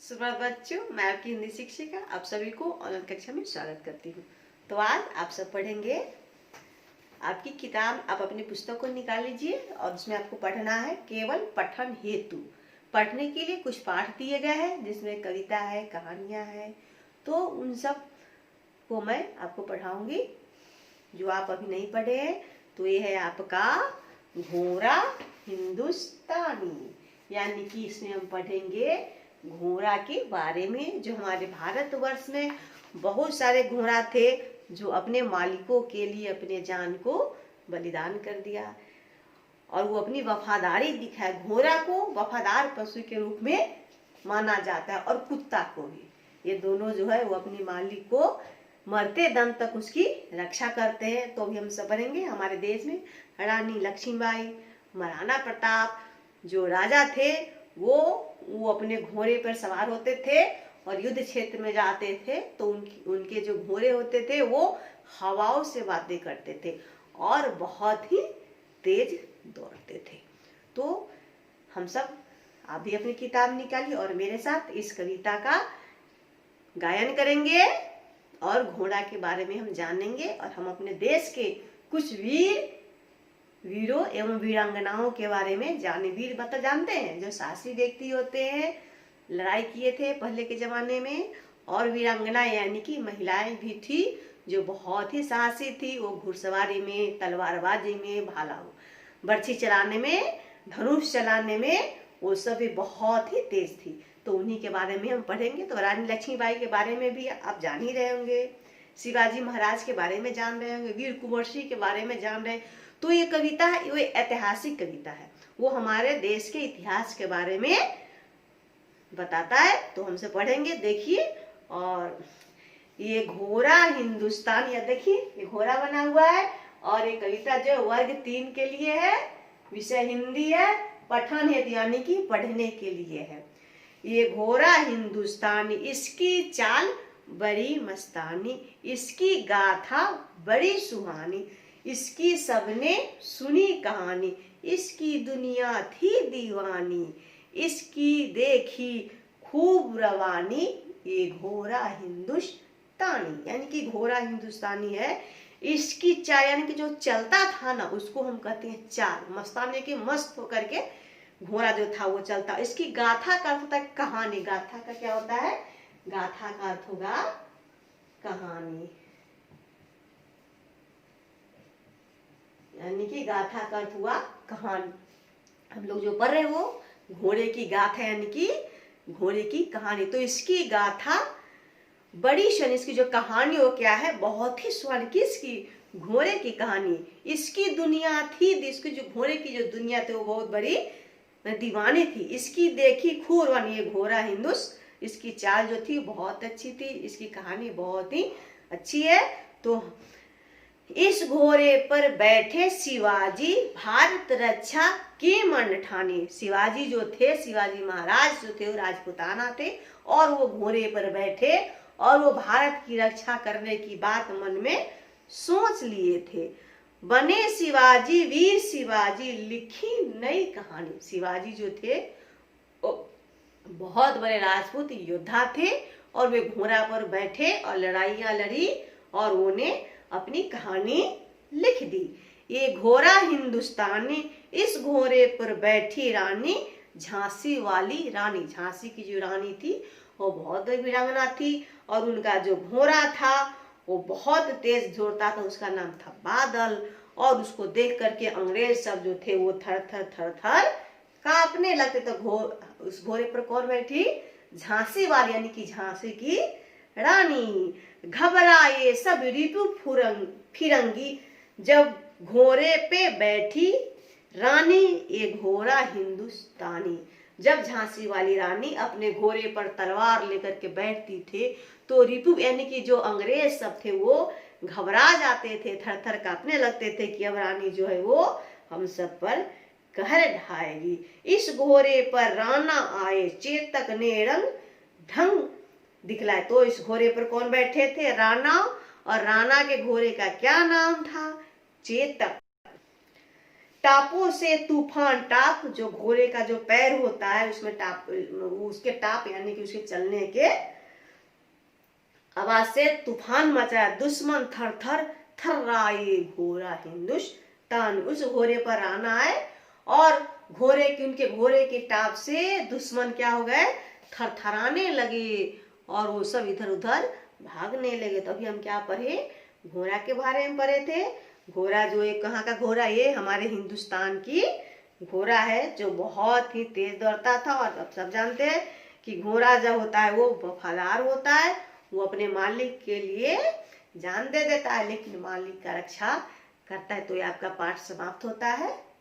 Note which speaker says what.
Speaker 1: सुप्रभात बच्चों, मैं आपकी हिंदी शिक्षिका आप सभी को ऑनलाइन कक्षा में स्वागत करती हूँ। तो आज आप सब पढ़ेंगे आपकी किताब, आप अपनी पुस्तक को निकाल लीजिए और उसमें आपको पढ़ना है केवल पठन हेतु। पढ़ने के लिए कुछ पाठ दिए गए हैं जिसमें कविता है, कहानियाँ हैं, तो उन सब को मैं आपको पढ़ाऊंगी जो आप अभी नहीं पढ़े हैं। तो ये है आपका घोड़ा हिंदुस्तानी, यानी कि इसमें हम पढ़ेंगे घोड़ा के बारे में। जो हमारे भारतवर्ष में बहुत सारे घोड़ा थे जो अपने मालिकों के लिए अपने जान को बलिदान कर दिया और वो अपनी वफादारी दिखाए। घोड़ा को वफादार पशु के रूप में माना जाता है और कुत्ता को भी। ये दोनों जो है वो अपने मालिक को मरते दम तक उसकी रक्षा करते हैं। तो भी हम सब पढ़ेंगे हमारे देश में रानी लक्ष्मीबाई, महाराणा प्रताप जो राजा थे वो अपने घोड़े पर सवार होते थे और युद्ध क्षेत्र में जाते थे। तो उनके जो घोड़े होते थे वो हवाओं से बातें करते थे और बहुत ही तेज दौड़ते थे। तो हम सब आप भी अपनी किताब निकालिए और मेरे साथ इस कविता का गायन करेंगे और घोड़ा के बारे में हम जानेंगे और हम अपने देश के कुछ वीरों एवं वीरांगनाओं के बारे में वीर मतलब जानते हैं जो साहसी व्यक्ति होते हैं, लड़ाई किए थे पहले के जमाने में। और वीरांगना यानी कि महिलाएं भी थी जो बहुत ही साहसी थी। वो घुड़सवारी में, तलवारबाजी में, भाला बर्छी चलाने में, धनुष चलाने में वो सभी बहुत ही तेज थी। तो उन्हीं के बारे में हम पढ़ेंगे। तो रानी लक्ष्मीबाई के बारे में भी आप जान ही रहे होंगे, शिवाजी महाराज के बारे में जान रहे होंगे, वीर कुंवर सिंह के बारे में जान रहे। तो ये कविता है, वो ऐतिहासिक कविता है, वो हमारे देश के इतिहास के बारे में बताता है। तो हमसे पढ़ेंगे, देखिए। और ये घोड़ा हिंदुस्तान, या देखिए ये घोड़ा बना हुआ है और ये कविता जो वर्ग 3 के लिए है, विषय हिंदी है, पठन हेतु यानी कि पढ़ने के लिए है। ये घोड़ा हिंदुस्तानी, इसकी चाल बड़ी मस्तानी, इसकी गाथा बड़ी सुहानी, इसकी सबने सुनी कहानी, इसकी दुनिया थी दीवानी, इसकी देखी खूब रवानी, ये घोड़ा हिंदुस्तानी यानी कि घोड़ा हिंदुस्तानी है। इसकी चाल यानी कि जो चलता था ना उसको हम कहते हैं चाल। मस्तानी के मस्त होकर के घोड़ा जो था वो चलता। इसकी गाथा का अर्थ होता है कहानी। गाथा का क्या होता है? गाथा का अर्थ होगा कहानी, यानी कि गाथा का अर्थ हुआ कहानी। हम लोग जो पढ़ रहे वो घोड़े की गाथा यानी कि घोड़े की कहानी। तो इसकी गाथा बड़ी शन, इसकी जो कहानी वो क्या है? बहुत ही सुहानी। किसकी? घोड़े की कहानी। इसकी दुनिया थी, इसकी जो घोड़े की जो दुनिया थी वो बहुत बड़ी दीवानी थी। इसकी देखी खूब रवानी, ये घोड़ा हिंदुस्तान, इसकी चाल जो थी बहुत अच्छी थी, इसकी कहानी बहुत ही अच्छी है। तो इस घोड़े पर बैठे शिवाजी, भारत रक्षा की मन ठानी। शिवाजी जो थे, शिवाजी महाराज जो थे वो राजपुताना थे और वो घोड़े पर बैठे और वो भारत की रक्षा करने की बात मन में सोच लिए थे। बने शिवाजी वीर शिवाजी, लिखी नई कहानी। शिवाजी जो थे वो बहुत बड़े राजपूत योद्धा थे और वे घोड़ा पर बैठे और लड़ाइयां लड़ी और उन्हें अपनी कहानी लिख दी। ये घोड़ा हिंदुस्तानी, इस घोड़े पर बैठी रानी, झांसी वाली रानी। झांसी की जो रानी थी वो बहुत वीरांगना थी और उनका जो घोड़ा था वो बहुत तेज दौड़ता था, उसका नाम था बादल। और उसको देख करके अंग्रेज सब जो थे वो थर थर कांपने लगते। तो उस घोड़े पर कौन बैठी? झांसी वाली यानी कि झांसी की रानी। घबराए सब रिपु फिरंगी, जब घोड़े पे बैठी रानी, ये घोड़ा हिंदुस्तानी। जब झांसी वाली रानी अपने घोड़े पर तलवार लेकर के बैठती थे तो रिपु यानी कि जो अंग्रेज सब थे वो घबरा जाते थे, थर थर कांपने लगते थे कि अब रानी जो है वो हम सब पर कहर ढाएगी। इस घोड़े पर राणा आए, चेतक ने रंग ढंग दिखलाए। तो इस घोड़े पर कौन बैठे थे? राणा। और राणा के घोड़े का क्या नाम था? चेतक। टापों से तूफान, टाप जो घोड़े का जो पैर होता है उसमें टाप, उसके टाप यानी कि उसके चलने के आवाज से तूफान मचाया, दुश्मन थर थर थर्राए घोड़ा हिंदुस्तान। उस घोड़े पर आना है और उनके घोड़े के टाप से दुश्मन क्या हो गए, थरथराने लगे और वो सब इधर उधर भागने लगे। तो अभी हम क्या पढ़े, घोड़ा के बारे में पढ़े थे। घोड़ा जो एक कहाँ का घोड़ा, ये हमारे हिंदुस्तान की घोड़ा है जो बहुत ही तेज दौड़ता था। और अब सब जानते हैं कि घोड़ा जब होता है वो वफादार होता है, वो अपने मालिक के लिए जान दे देता है, लेकिन मालिक का रक्षा करता है। तो ये आपका पाठ समाप्त होता है।